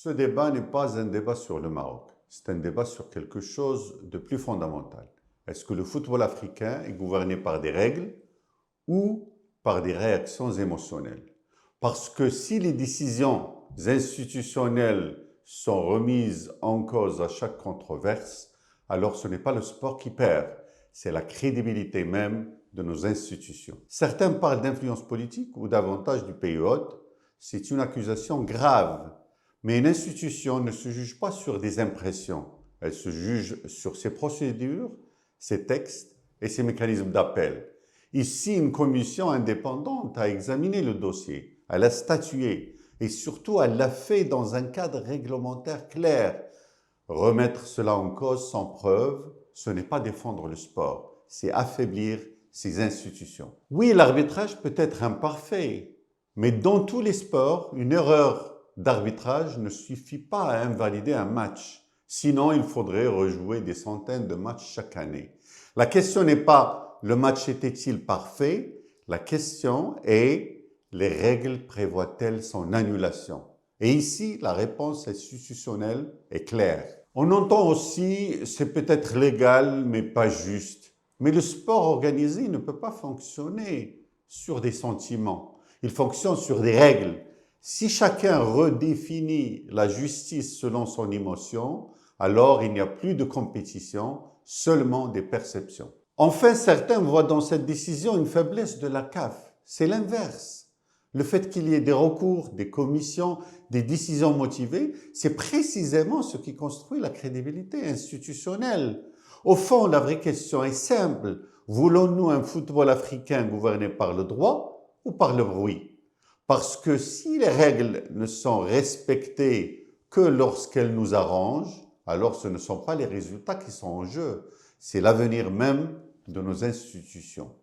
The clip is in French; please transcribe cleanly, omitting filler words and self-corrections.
Ce débat n'est pas un débat sur le Maroc, c'est un débat sur quelque chose de plus fondamental. Est-ce que le football africain est gouverné par des règles ou par des réactions émotionnelles? Parce que si les décisions institutionnelles sont remises en cause à chaque controverse, alors ce n'est pas le sport qui perd, c'est la crédibilité même de nos institutions. Certains parlent d'influence politique ou davantage du pays hôte. C'est une accusation grave. Mais une institution ne se juge pas sur des impressions. Elle se juge sur ses procédures, ses textes et ses mécanismes d'appel. Ici, une commission indépendante a examiné le dossier, elle a statué et surtout elle l'a fait dans un cadre réglementaire clair. Remettre cela en cause sans preuve, ce n'est pas défendre le sport, c'est affaiblir ses institutions. Oui, l'arbitrage peut être imparfait, mais dans tous les sports, une erreur d'arbitrage ne suffit pas à invalider un match. Sinon, il faudrait rejouer des centaines de matchs chaque année. La question n'est pas le match était-il parfait? La question est les règles prévoient-elles son annulation? Et ici, la réponse institutionnelle est claire. On entend aussi c'est peut-être légal mais pas juste. Mais le sport organisé ne peut pas fonctionner sur des sentiments. Il fonctionne sur des règles. Si chacun redéfinit la justice selon son émotion, alors il n'y a plus de compétition, seulement des perceptions. Enfin, certains voient dans cette décision une faiblesse de la CAF. C'est l'inverse. Le fait qu'il y ait des recours, des commissions, des décisions motivées, c'est précisément ce qui construit la crédibilité institutionnelle. Au fond, la vraie question est simple. Voulons-nous un football africain gouverné par le droit ou par le bruit? Parce que si les règles ne sont respectées que lorsqu'elles nous arrangent, alors ce ne sont pas les résultats qui sont en jeu, c'est l'avenir même de nos institutions.